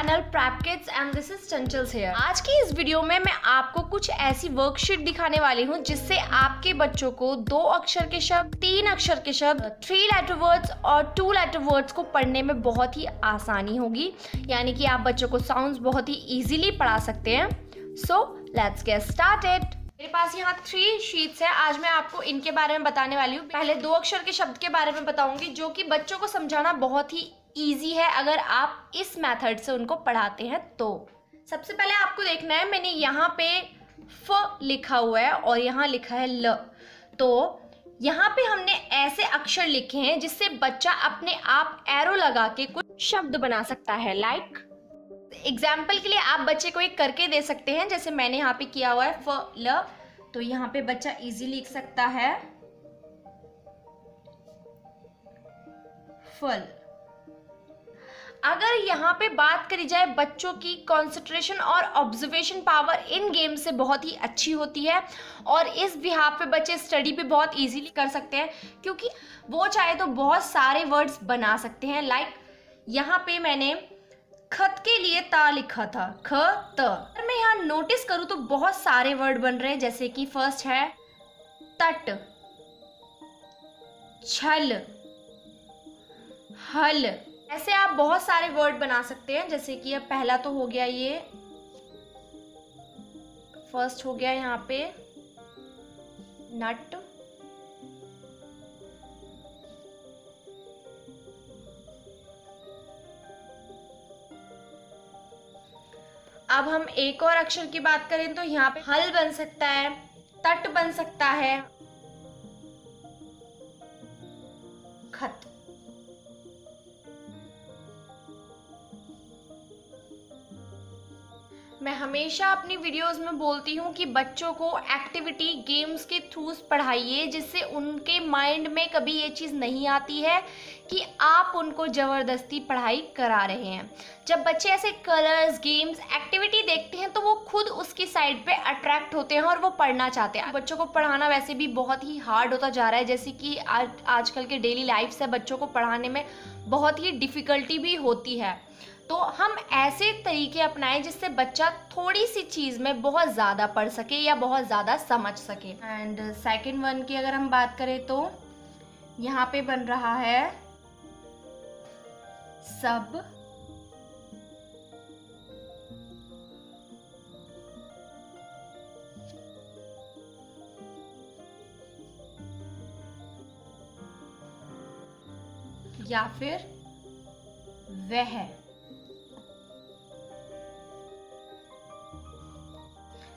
Channel Prep Kids and this is Chanchal's here. आज की इस वीडियो में मैं आपको कुछ ऐसी वर्कशीट दिखाने वाली हूँ जिससे आपके बच्चों को 2 अक्षर के शब्द, 3 अक्षर के शब्द, 3 लेटर वर्ड्स और 2 लेटर वर्ड्स को पढ़ने में बहुत ही आसानी होगी। यानी कि आप बच्चों को साउंड्स बहुत ही इजीली पढ़ा सकते हैं। So let's get started. मेरे पास यहाँ 3 शीट्स है। आज मैं आपको इनके बारे में बताने वाली हूँ। पहले 2 अक्षर के शब्द के बारे में बताऊंगी जो कि बच्चों को समझाना बहुत ही इजी है अगर आप इस मेथड से उनको पढ़ाते हैं तो। सबसे पहले आपको देखना है, मैंने यहाँ पे फ लिखा हुआ है और यहाँ लिखा है ल। तो यहाँ पे हमने ऐसे अक्षर लिखे हैं जिससे बच्चा अपने आप एरो लगा के कुछ शब्द बना सकता है। लाइक एग्जाम्पल के लिए आप बच्चे को एक करके दे सकते हैं, जैसे मैंने यहाँ पे किया हुआ है फ ल। तो यहाँ पे बच्चा इजी लिख सकता है फल। अगर यहाँ पे बात करी जाए, बच्चों की कंसंट्रेशन और ऑब्जर्वेशन पावर इन गेम से बहुत ही अच्छी होती है और इस बिहाफ पे बच्चे स्टडी भी बहुत इजीली कर सकते हैं क्योंकि वो चाहे तो बहुत सारे वर्ड्स बना सकते हैं। लाइक यहाँ पे मैंने खत के लिए ता लिखा था, ख त। अगर मैं यहाँ नोटिस करूँ तो बहुत सारे वर्ड बन रहे हैं, जैसे कि फर्स्ट है तट, छल, हल। ऐसे आप बहुत सारे वर्ड बना सकते हैं। जैसे कि अब पहला तो हो गया, ये फर्स्ट हो गया यहाँ पे नट, अब हम एक और अक्षर की बात करें तो यहाँ पे हल बन सकता है, तट बन सकता है, खत। मैं हमेशा अपनी वीडियोस में बोलती हूँ कि बच्चों को एक्टिविटी गेम्स के थ्रू पढ़ाइए, जिससे उनके माइंड में कभी ये चीज़ नहीं आती है कि आप उनको ज़बरदस्ती पढ़ाई करा रहे हैं। जब बच्चे ऐसे कलर्स, गेम्स, एक्टिविटी देखते हैं तो वो खुद उसकी साइड पे अट्रैक्ट होते हैं और वो पढ़ना चाहते हैं। बच्चों को पढ़ाना वैसे भी बहुत ही हार्ड होता जा रहा है, जैसे कि आजकल के डेली लाइफ से बच्चों को पढ़ाने में बहुत ही डिफ़िकल्टी भी होती है। तो हम ऐसे तरीके अपनाएं जिससे बच्चा थोड़ी सी चीज़ में बहुत ज़्यादा पढ़ सके या बहुत ज़्यादा समझ सके। एंड सेकेंड वन की अगर हम बात करें तो यहाँ पे बन रहा है सब, या फिर वह।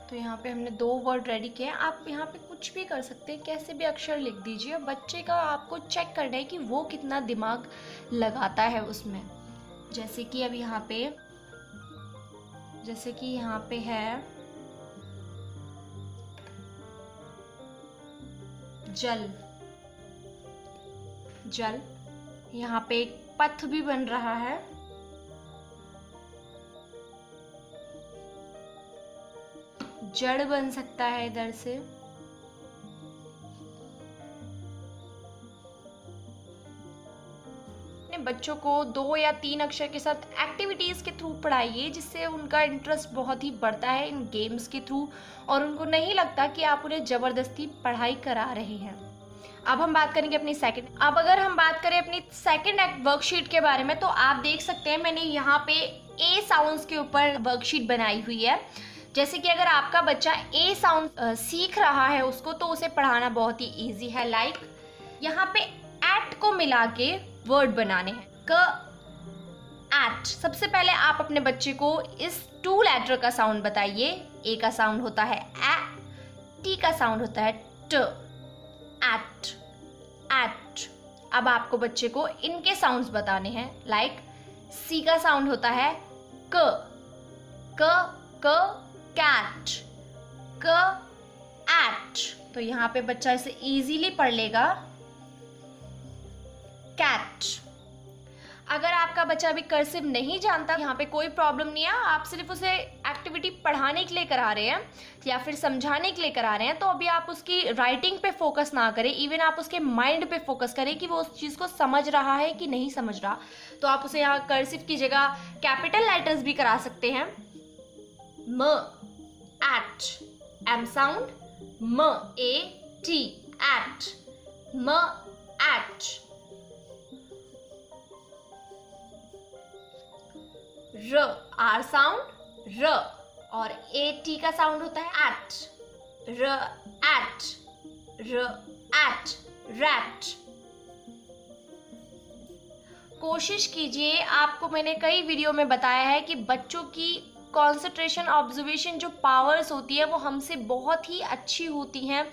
तो यहाँ पे हमने 2 वर्ड रेडी किए हैं। आप यहाँ पे कुछ भी कर सकते हैं, कैसे भी अक्षर लिख दीजिए। बच्चे का आपको चेक करना है कि वो कितना दिमाग लगाता है उसमें। जैसे कि अब यहाँ पे, जैसे कि यहाँ पे है जल, जल। यहाँ पे एक पथ भी बन रहा है, जड़ बन सकता है इधर से। अपने बच्चों को 2 या 3 अक्षर के साथ एक्टिविटीज के थ्रू पढ़ाइए, जिससे उनका इंटरेस्ट बहुत ही बढ़ता है इन गेम्स के थ्रू और उनको नहीं लगता कि आप उन्हें जबरदस्ती पढ़ाई करा रहे हैं। अब हम बात करेंगे अपनी अब अगर हम बात करें अपनी सेकंड वर्कशीट के बारे में, तो आप देख सकते हैं मैंने यहाँ पे ए साउंड्स के ऊपर वर्कशीट बनाई हुई है। जैसे कि अगर आपका बच्चा ए साउंड सीख रहा है उसको, तो उसे पढ़ाना बहुत ही इजी है। लाइक यहाँ पे एट को मिला के वर्ड बनाने हैं, क एट। सबसे पहले आप अपने बच्चे को इस 2 लेटर का साउंड बताइए। ए का साउंड होता है ए, टी का साउंड होता है ट, एट, एट। अब आपको बच्चे को इनके साउंड्स बताने हैं। लाइक सी का साउंड होता है क, क कैट, क एट। तो यहाँ पे बच्चा इसे इजीली पढ़ लेगा, कैट। अगर आपका बच्चा अभी कर्सिव नहीं जानता, यहाँ पे कोई प्रॉब्लम नहीं है, आप सिर्फ उसे एक्टिविटी पढ़ाने के लिए करा रहे हैं या फिर समझाने के लिए करा रहे हैं, तो अभी आप उसकी राइटिंग पे फोकस ना करें, इवन आप उसके माइंड पे फोकस करें कि वो उस चीज़ को समझ रहा है कि नहीं समझ रहा। तो आप उसे यहाँ कर्सिव की जगह कैपिटल लेटर्स भी करा सकते हैं। म एट, एम साउंड, म ए टी, एट, म एट। र, आर साउंड, र, और ए टी का साउंड होता है एट, र एट, र एट, रैट। कोशिश कीजिए, आपको मैंने कई वीडियो में बताया है कि बच्चों की कंसंट्रेशन, ऑब्जर्वेशन जो पावर्स होती है वो हमसे बहुत ही अच्छी होती हैं।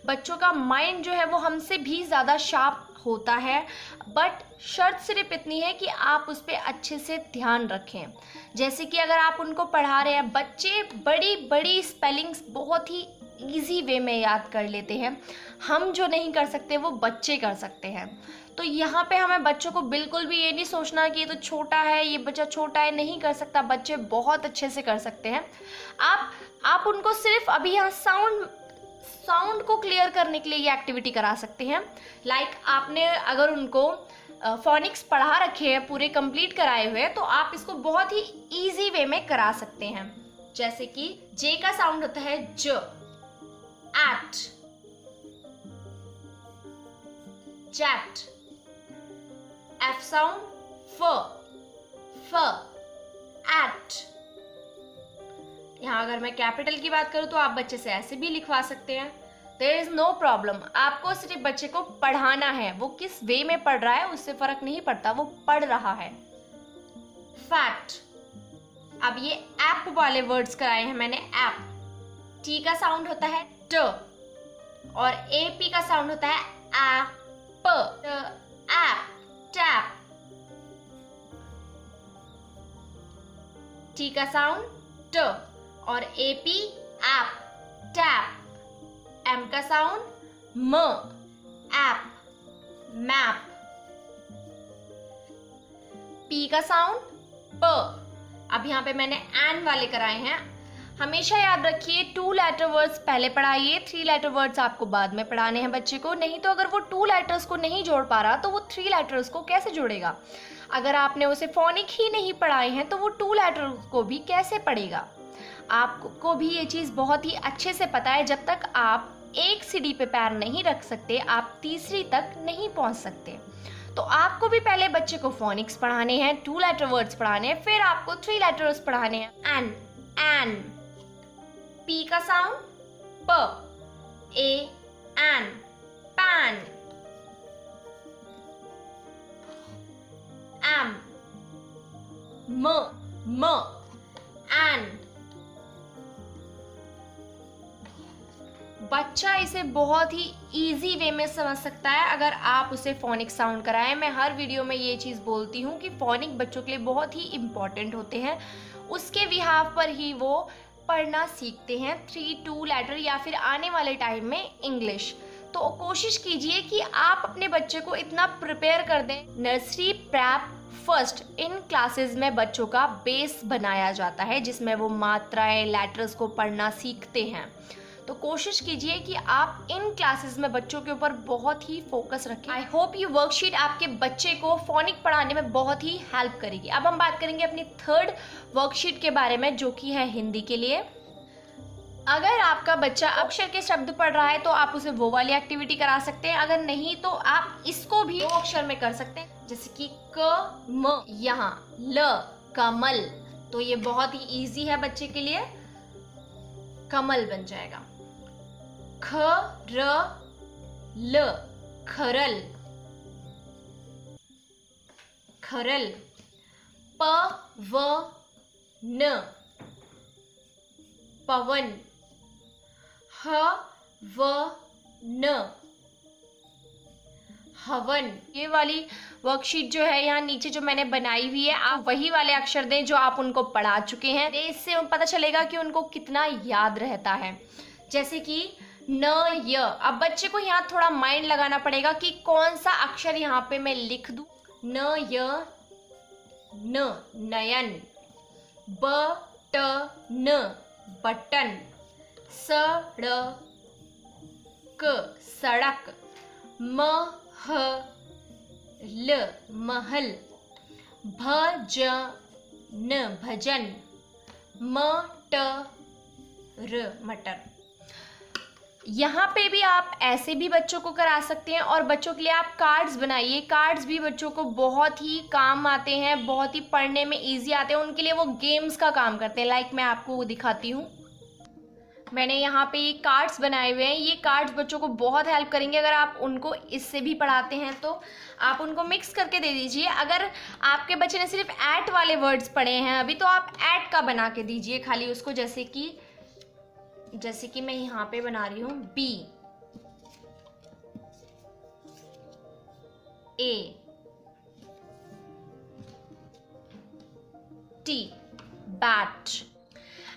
बच्चों का माइंड जो है वो हमसे भी ज़्यादा शार्प होता है, बट शर्त सिर्फ इतनी है कि आप उस पर अच्छे से ध्यान रखें। जैसे कि अगर आप उनको पढ़ा रहे हैं, बच्चे बड़ी बड़ी स्पेलिंग्स बहुत ही इजी वे में याद कर लेते हैं। हम जो नहीं कर सकते वो बच्चे कर सकते हैं। तो यहाँ पे हमें बच्चों को बिल्कुल भी ये नहीं सोचना कि ये तो छोटा है, ये बच्चा छोटा है, नहीं कर सकता। बच्चे बहुत अच्छे से कर सकते हैं। आप उनको सिर्फ अभी यहाँ साउंड को क्लियर करने के लिए ये एक्टिविटी करा सकते हैं। लाइक आपने अगर उनको फोनिक्स पढ़ा रखे हैं, पूरे कंप्लीट कराए हुए हैं, तो आप इसको बहुत ही इजी वे में करा सकते हैं। जैसे कि जे का साउंड होता है ज, एट, चैट। एफ साउंड फ, एट। यहाँ अगर मैं कैपिटल की बात करूँ तो आप बच्चे से ऐसे भी लिखवा सकते हैं। There is no problem. आपको सिर्फ बच्चे को पढ़ाना है, वो किस वे में पढ़ रहा है उससे फर्क नहीं पड़ता, वो पढ़ रहा है। फैट। अब ये ऐप वाले वर्ड्स कराए हैं मैंने, ऐप। टी का साउंड होता है ट, और ए पी का साउंड होता है ऐप, ऐप, टैप। टी का साउंड ट, और A P ap, tap. M का साउंड म, ऐप, मैप। पी का साउंड प। अब यहाँ पे मैंने एन वाले कराए हैं। हमेशा याद रखिए 2 लेटर वर्ड्स पहले पढ़ाइए, 3 लेटर वर्ड्स आपको बाद में पढ़ाने हैं बच्चे को। नहीं तो अगर वो 2 लेटर्स को नहीं जोड़ पा रहा तो वो 3 लेटर्स को कैसे जोड़ेगा। अगर आपने उसे फोनिक ही नहीं पढ़ाए हैं तो वो 2 लेटर्स को भी कैसे पढ़ेगा। आपको भी ये चीज़ बहुत ही अच्छे से पता है, जब तक आप एक सीढ़ी पे पैर नहीं रख सकते आप तीसरी तक नहीं पहुंच सकते। तो आपको भी पहले बच्चे को फोनिक्स पढ़ाने हैं, 2 लेटर वर्ड्स पढ़ाने हैं, फिर आपको 3 लेटर्स पढ़ाने हैं। N, N. पी का साउंड प, ए, एन, पैन। एम, म, एन। बच्चा इसे बहुत ही इजी वे में समझ सकता है अगर आप उसे फोनिक साउंड कराएं। मैं हर वीडियो में ये चीज़ बोलती हूँ कि फोनिक बच्चों के लिए बहुत ही इम्पॉर्टेंट होते हैं। उसके बिहाफ पर ही वो पढ़ना सीखते हैं 3-2 लेटर या फिर आने वाले टाइम में इंग्लिश। तो कोशिश कीजिए कि आप अपने बच्चे को इतना प्रिपेयर कर दें। नर्सरी, प्रेप, फर्स्ट, इन क्लासेस में बच्चों का बेस बनाया जाता है जिसमें वो मात्राएं, लेटर्स को पढ़ना सीखते हैं। तो कोशिश कीजिए कि आप इन क्लासेस में बच्चों के ऊपर बहुत ही फोकस रखें। आई होप ये वर्कशीट आपके बच्चे को फोनिक पढ़ाने में बहुत ही हेल्प करेगी। अब हम बात करेंगे अपनी 3rd वर्कशीट के बारे में, जो कि है हिंदी के लिए। अगर आपका बच्चा अक्षर के शब्द पढ़ रहा है तो आप उसे वो वाली एक्टिविटी करा सकते हैं। अगर नहीं तो आप इसको भी 2 अक्षर में कर सकते हैं, जैसे कि क, म, यहाँ ल, कमल। तो ये बहुत ही इजी है बच्चे के लिए, कमल बन जाएगा। ख, र, ल, खरल, खरल। प, व, न, पवन। ह, व, न, हवन। ये वाली वर्कशीट जो है यहाँ नीचे जो मैंने बनाई हुई है, आप वही वाले अक्षर दें जो आप उनको पढ़ा चुके हैं। इससे पता चलेगा कि उनको कितना याद रहता है। जैसे कि न, य। अब बच्चे को यहाँ थोड़ा माइंड लगाना पड़ेगा कि कौन सा अक्षर यहाँ पे मैं लिख दूँ। न, य, न नयन, बटन बटन, सड़क सड़क, महल महल, भजन भजन, मटर मटर। यहाँ पे भी आप ऐसे भी बच्चों को करा सकते हैं और बच्चों के लिए आप कार्ड्स बनाइए। कार्ड्स भी बच्चों को बहुत ही काम आते हैं, बहुत ही पढ़ने में इजी आते हैं, उनके लिए वो गेम्स का काम करते हैं। लाइक मैं आपको वो दिखाती हूँ, मैंने यहाँ पे ये कार्ड्स बनाए हुए हैं। ये कार्ड्स बच्चों को बहुत हेल्प करेंगे। अगर आप उनको इससे भी पढ़ाते हैं तो आप उनको मिक्स करके दे दीजिए। अगर आपके बच्चे ने सिर्फ ऐट वाले वर्ड्स पढ़े हैं अभी, तो आप ऐट का बना के दीजिए खाली उसको। जैसे कि मैं यहाँ पे बना रही हूँ बी ए टी, बैट।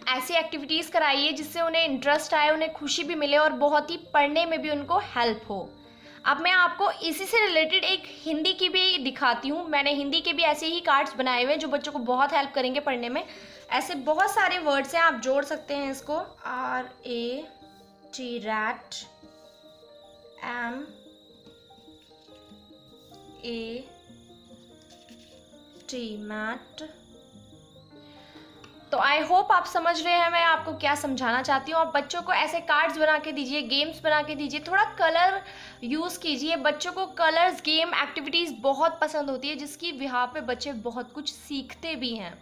ऐसी एक्टिविटीज कराइए जिससे उन्हें इंटरेस्ट आए, उन्हें खुशी भी मिले और बहुत ही पढ़ने में भी उनको हेल्प हो। अब मैं आपको इसी से रिलेटेड एक हिंदी की भी दिखाती हूँ। मैंने हिंदी के भी ऐसे ही कार्ड्स बनाए हुए हैं जो बच्चों को बहुत हेल्प करेंगे पढ़ने में। ऐसे बहुत सारे वर्ड्स हैं, आप जोड़ सकते हैं इसको। RAT rat, MAT mat. तो आई होप आप समझ रहे हैं मैं आपको क्या समझाना चाहती हूँ। आप बच्चों को ऐसे कार्ड्स बना के दीजिए, गेम्स बना के दीजिए, थोड़ा कलर यूज़ कीजिए। बच्चों को कलर्स, गेम, एक्टिविटीज़ बहुत पसंद होती है, जिसकी बिहार पे बच्चे बहुत कुछ सीखते भी हैं।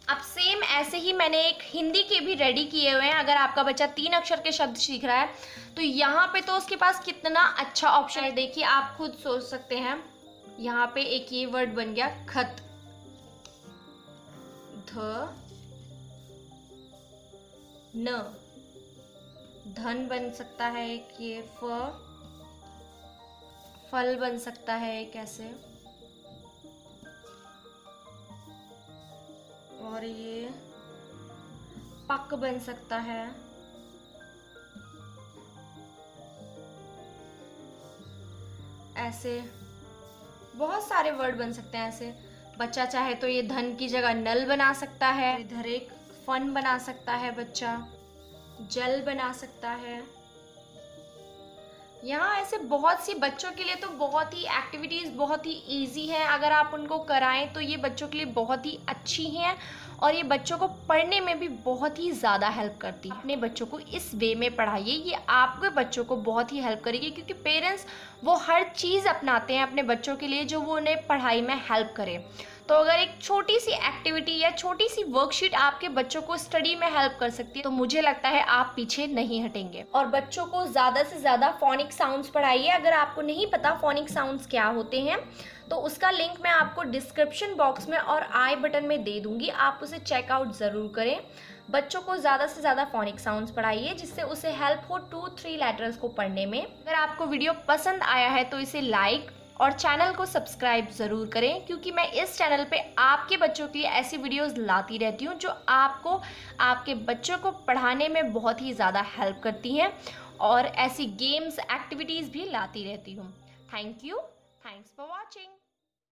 अब सेम ऐसे ही मैंने एक हिंदी के भी रेडी किए हुए हैं। अगर आपका बच्चा 3 अक्षर के शब्द सीख रहा है तो यहाँ पे तो उसके पास कितना अच्छा ऑप्शन है, देखिए आप खुद सोच सकते हैं। यहाँ पे एक ये वर्ड बन गया खत, न, धन बन सकता है एक, ये फल बन सकता है एक ऐसे, और ये पक बन सकता है। ऐसे बहुत सारे वर्ड बन सकते हैं। ऐसे बच्चा चाहे तो ये धन की जगह नल बना सकता है, इधर एक फन बना सकता है, बच्चा जल बना सकता है। यहाँ ऐसे बहुत सी बच्चों के लिए तो बहुत ही एक्टिविटीज़ बहुत ही इजी हैं। अगर आप उनको कराएं तो ये बच्चों के लिए बहुत ही अच्छी हैं और ये बच्चों को पढ़ने में भी बहुत ही ज़्यादा हेल्प करती है। अपने बच्चों को इस वे में पढ़ाइए, ये आपके बच्चों को बहुत ही हेल्प करेगी, क्योंकि पेरेंट्स वो हर चीज़ अपनाते हैं अपने बच्चों के लिए जो वो उन्हें पढ़ाई में हेल्प करे। तो अगर एक छोटी सी एक्टिविटी या छोटी सी वर्कशीट आपके बच्चों को स्टडी में हेल्प कर सकती है तो मुझे लगता है आप पीछे नहीं हटेंगे। और बच्चों को ज़्यादा से ज़्यादा फोनिक साउंड्स पढ़ाइए। अगर आपको नहीं पता फोनिक साउंड्स क्या होते हैं तो उसका लिंक मैं आपको डिस्क्रिप्शन बॉक्स में और आई बटन में दे दूंगी, आप उसे चेकआउट ज़रूर करें। बच्चों को ज़्यादा से ज़्यादा फोनिक साउंड्स पढ़ाइए जिससे उसे हेल्प हो 2-3 लेटर्स को पढ़ने में। अगर आपको वीडियो पसंद आया है तो इसे लाइक और चैनल को सब्सक्राइब ज़रूर करें, क्योंकि मैं इस चैनल पे आपके बच्चों के लिए ऐसी वीडियोस लाती रहती हूँ जो आपको आपके बच्चों को पढ़ाने में बहुत ही ज़्यादा हेल्प करती हैं, और ऐसी गेम्स एक्टिविटीज़ भी लाती रहती हूँ। Thank you, thanks for watching.